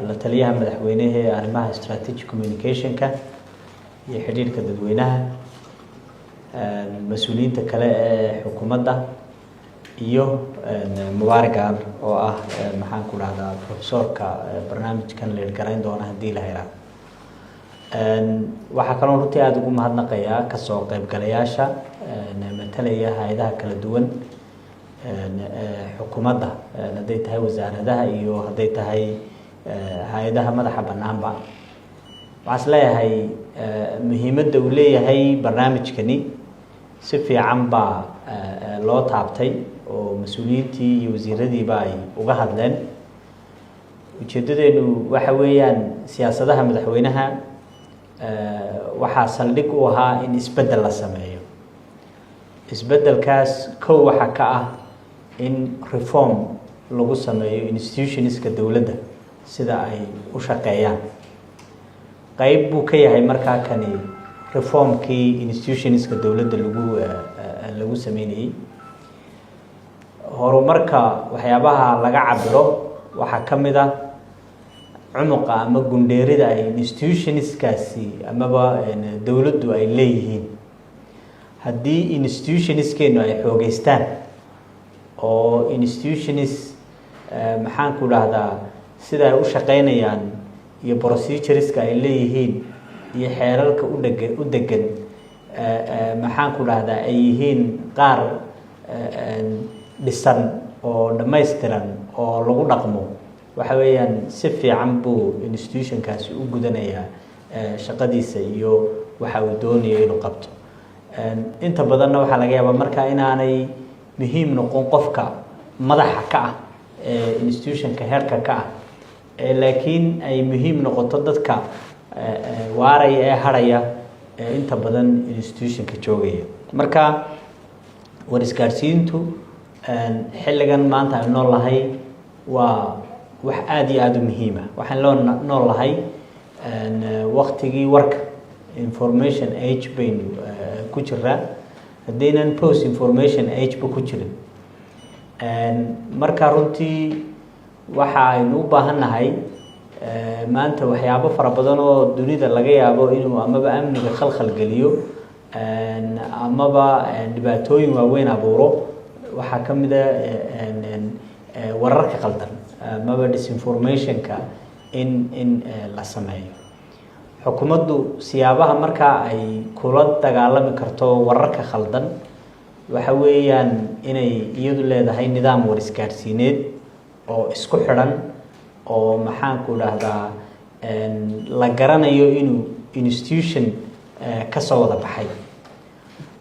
la taliyaha madaxweynaha ee arrimaha strategic communication-ka iyo xiriirka dadweynaha, mas'uuliyiinta kale ee xukuumadda iyo Mubaarak Gaar oo ah maxaan ku dhahdaa professorka barnaamijkan leer garayn doona hadii la helo. Waxa kale oo runtii aad ugu mahadnaqayaa ka soo qaybgalayaasha matalaya hay'adaha kala duwan xukuumadda, haday tahay wasaaradaha iyo haday tahay hay'adaha madaxa banaanba. waxaan leeyahay muhiimadda uu leeyahay barnaamijkani si fiican baa loo taabtay oo mas'uuliyiintii iyo wasiiradiiba ay uga hadleen. ujeedadeenu waxa weeyaan siyaasadaha madaxweynaha waxaa saldhig u ahaa in isbedel la sameeyo. isbedelkaas kow waxa ka ah in reform lagu sameeyo institutionska dawladda sida ay u shaqeeyaan. qayb buu ka yahay markaa kani reformkii institutionska dawladda lagu sameeyay. horumarka waxyaabaha laga cabiro waxa kamid ah cumuqa ama gundheerida ay institutionskaasi amaba dawladdu ay leeyihiin. haddii institutionskeenu ay xoogeystaan oo institutions maxaan ku dhahdaa sida ay u shaqeynayaan iyo procedureska ay leeyihiin iyo xeerarka u degan maxaan ku dhahdaa ay yihiin qaar dhisan oo dhammaystiran oo lagu dhaqmo, waxa weeyaan si fiican buu institutionkaasi u gudanayaa shaqadiisa iyo waxa uu doonayo inuu qabto. inta badanna waxaa laga yaabaa markaa inaanay muhiim noqon qofka madaxa ka ah ee institutionka heerka ka ah, laakiin ay muhiim noqoto dadka waaraya ee haraya inta badan institutionka joogaya. marka war isgaarsiintu xilligan maanta ay nool lahay waa wax aad iyo aad u muhiim ah. waxaan loo nool lahay waqtigii warka information age baynu ku jiraa, haddaynan post information age ba ku jirin. marka runtii waxa aynu u baahannahay maanta waxyaabo fara badan oo dunida laga yaabo inuu amaba amniga khalkhal geliyo amaba dhibaatooyin waaweyn abuuro. waxaa ka mid ah wararka qaldan amaba disinformationka in la sameeyo. xukuumaddu siyaabaha markaa ay kula dagaalami karto wararka khaldan waxa weeyaan inay iyadu leedahay nidaam war isgaarsiineed oo isku xidhan oo maxaan ku dhahdaa la garanayo inuu institution ka soo wada baxay.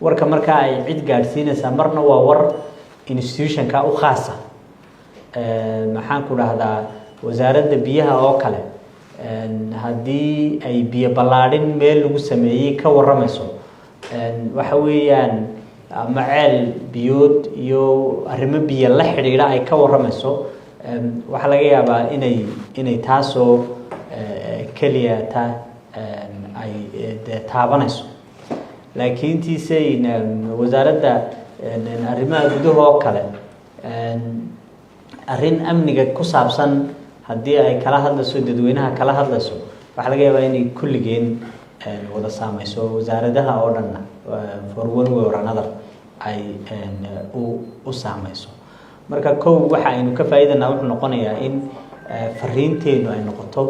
warka markaa ay cid gaadhsiinaysaa marna waa war institutionka u khaasa. maxaan ku dhahdaa wasaaradda biyaha oo kale haddii ay biyo ballaadhin meel lagu sameeyey ka warramayso, waxa weeyaan ama ceel biyood iyo arrimo biyo la xidhiidha ay ka warramayso, waxaa laga yaabaa inay taasoo keliya ay taabanayso. laakiin tiise wasaaradda arrimaha gudaha oo kale arrin amniga ku saabsan haddii ay kala hadlayso dadweynaha kala hadlayso, waxaa laga yaabaa inay kulligeen wada saameyso wasaaradaha oo dhanna for one way or another ay u saameyso. marka kow waxa aynu ka faa'iidanaa wuxuu noqonayaa in fariinteenu ay noqoto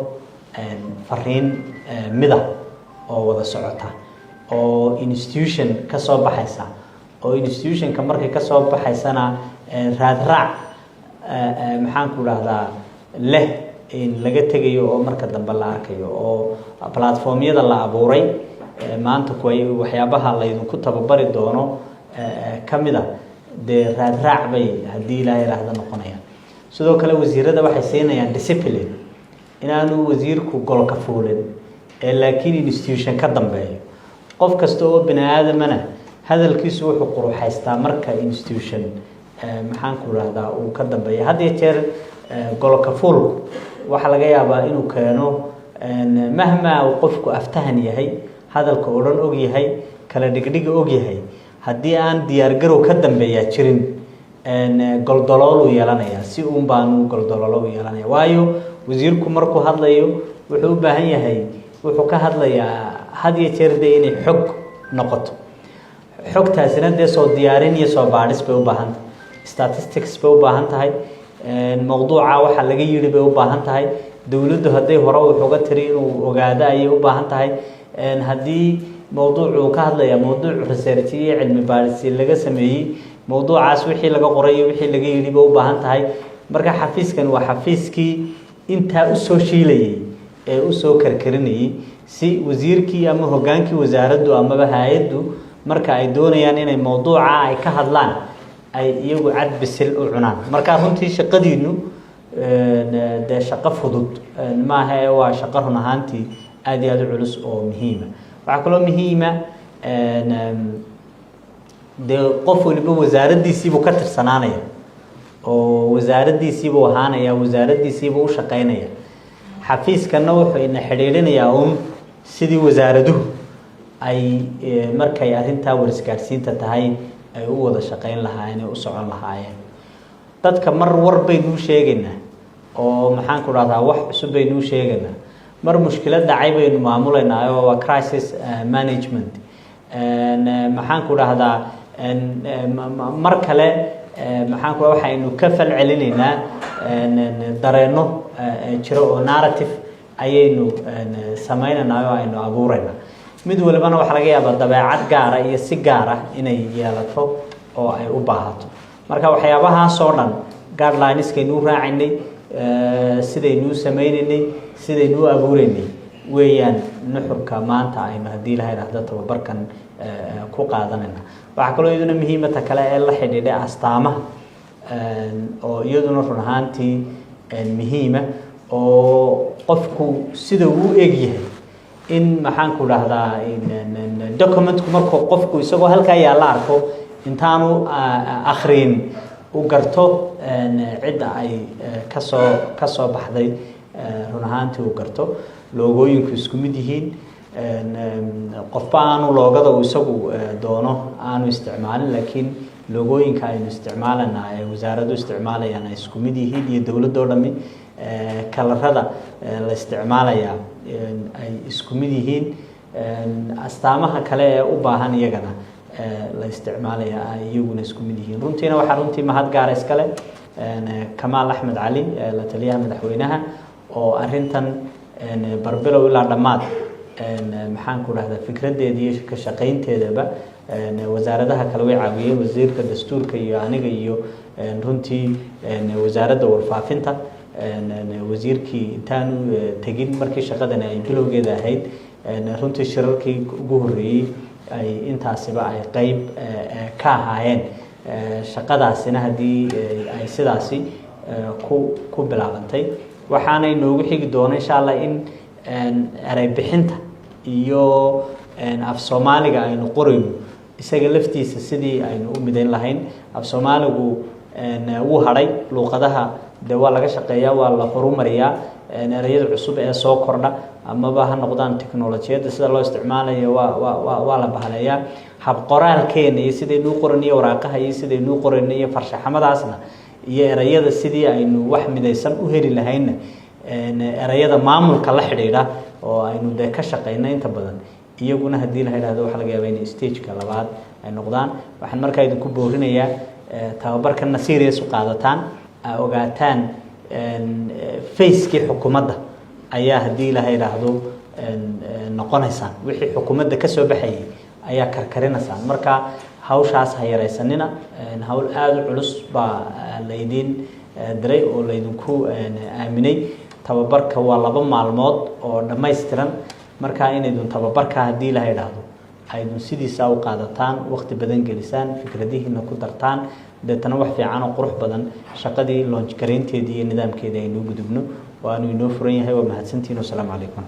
fariin mida oo wada socota oo institution ka soo baxaysa, oo institutionka markay ka soo baxaysana raadraac maxaan ku dhahdaa leh in laga tegayo oo marka dambe la arkayo oo platformyada la abuuray maanta waxyaabaha laydinku tababari doono kamida dee raadraac bay haddii ilaahay yiraahdo noqonayaan. sidoo kale wasiirada waxay siinayaan discipline inaanu wasiirku golka fuulin laakiin institution ka dambeeyo. qof kasta oo bini aadamana hadalkiisu wuxuu quruxaystaa marka institution maxaan ku dhahdaa uu ka dambeeyo. had iyo jeer golka fuul waxa laga yaabaa inuu keeno mahma uu qofku aftahan yahay, hadalka oo dhan og yahay, kala dhigdhiga og yahay, haddii aan diyaar garow ka dambeeya jirin goldolool uu yeelanaya. si uun baanu goldolool u yeelanaya, waayo wasiirku markuu hadlayo wuxuu u baahan yahay wuxuu ka hadlayaa had iyo jeer inay xog noqoto xogtaasina dee soo diyaarin iyo soo baadhis bay u baahan tahay statistics bay u baahan tahay mawduuca waxa laga yiri bay u baahan tahay dawladdu hadday hore wuxuuga tiri inuu ogaado ayay u baahan tahay haddii mawduucu ka hadlaya mawduuc research iyo cilmi baadhis laga sameeyay mawduucaas wixii laga qoray iyo wixii laga yiri bay u baahan tahay marka xafiiskan waa xafiiskii inta u soo shiilayay ee u soo karkarinayay si wasiirkii ama hogaankii wasaaraddu ama hay'addu marka ay doonayaan inay mawduuca ay ka hadlaan ay iyagu cad bisil u cunaan marka runtii shaqadiinu de shaqo fudud ma aha waa shaqo run ahaantii aad iyo aad u culus oo muhiim ah waxa kale oo muhiim ah de qof waliba wasaaraddiisiibu ka tirsanaanaya oo wasaaraddiisiibu ahaanaya wasaaraddiisiibu u shaqeynaya xafiiskana wuxuu ina xiriirinayaa sidii wasaaraduhu ay markay arinta warisgaarsiinta tahay ay u wada shaqeyn lahaayeen oo u socon lahaayeen dadka mar war baynu sheegaynaa oo maxaan ku raahdaa wax cusub baynu sheegaynaa mar mushkilad dhacay baynu maamulaynaa oo waa crisis management maxaan ku raahdaa mar kale maxaan ku waxaynu ka fal celinaynaa dareeno jiro oo narrative ayaynu samaynaynaa oo aynu abuuraynaa mid walbana waxa laga yaabaa dabeecad gaar ah iyo si gaar ah inay yeelato oo ay u baahato marka waxyaabahaas oo dhan guidelines-kaynu raacinay sidaynu sameeynay sidaynu abuuraynay weeyaan nuxurka maanta aynu hadii la yiraahdo tababarkan ku qaadanayna waxa kale oo iyaduna muhiimada kale ee la xidhiidha astaamaha oo iyaduna run ahaantii muhiima oo qofku sida uu eeg yahay in maxaan ku raahdaa documentku markuu qofku isagoo halka yaala arko intaanu akhriin u garto cid ay ka soo baxday run ahaantii u garto loogooyinku isku mid yihiin qofba aanu loogada uu isagu doono aanu isticmaalin laakiin loogooyinka aynu isticmaalana ee wasaaraddu isticmaalayaan ay isku mid yihiin iyo dawladda oo dhami kalarada la isticmaalaya ay isku mid yihiin astaamaha kale ee u baahan iyagana la isticmaalaya iyaguna isku mid yihiin runtiina waxa runtii mahad gaar iskale Kamaal Axmed Cali la taliyaha madaxweynaha oo arintan barbilow ilaa dhamaad maxaan ku raahdaa fikradeedii iyo ka shaqeynteedaba wasaaradaha kale way caawiyeen wasiirka dastuurka iyo aniga iyo runtii wasaaradda warfaafinta wasiirkii intaanu tagin markii shaqadan ay bilowgeeda ahayd runtii shirarkii ugu horeeyay ay intaasiba ay qayb ka ahaayeen shaqadaasina hadii ay sidaasi ku bilaabantay waxaana inoogu xigi doona insha Allah in eray bixinta iyo af Soomaaliga aynu qorayno isaga laftiisa sidii aynu u midayn lahayn af Soomaaligu uu haray luqadaha waa laga shaqeeyaa waa la horumariyaa erayada cusub ee soo kordha ama ha noqdaan tiknoolajiyada sida loo isticmaalayo waa la bahaleeyaa hab qoraalkeena iyo sidaynu u qoraniyo waraaqaha iyo sidaynu u qoraniyo farshaxamadaasna iyo erayada sidii aynu wax midaysan u heli lahayn erayada maamulka la xidhiidha oo aynu ka shaqeynay inta badan iyaguna hadii la yiraahdo waxa laga yaabaa in stage-ka labaad ay noqdaan waxaan markaa idinku boorinayaa tababarkan serious u qaadataan ogaataan face-kii xukuumadda ayaa hadii la yiraahdo noqonaysan wixii xukuumadda ka soo baxay ayaa karkarinaysaan marka hawshaas ha yareysanina hawl aad u culus baa leedin diray oo leedinku aaminay tababarka waa 2 maalmood oo dhameystiran marka inaydu tababarka hadii la yiraahdo aydu sidiisa u qaadataan waqti badan gelisaan fikradihiina ku dartaan dadana wax fiican oo qurux badan shaqadii launch gareynteedii iyo nidaamkeedii aynu gudubno waanu inoo furan yahay waa mahadsantiin. Assalaamu calaykum.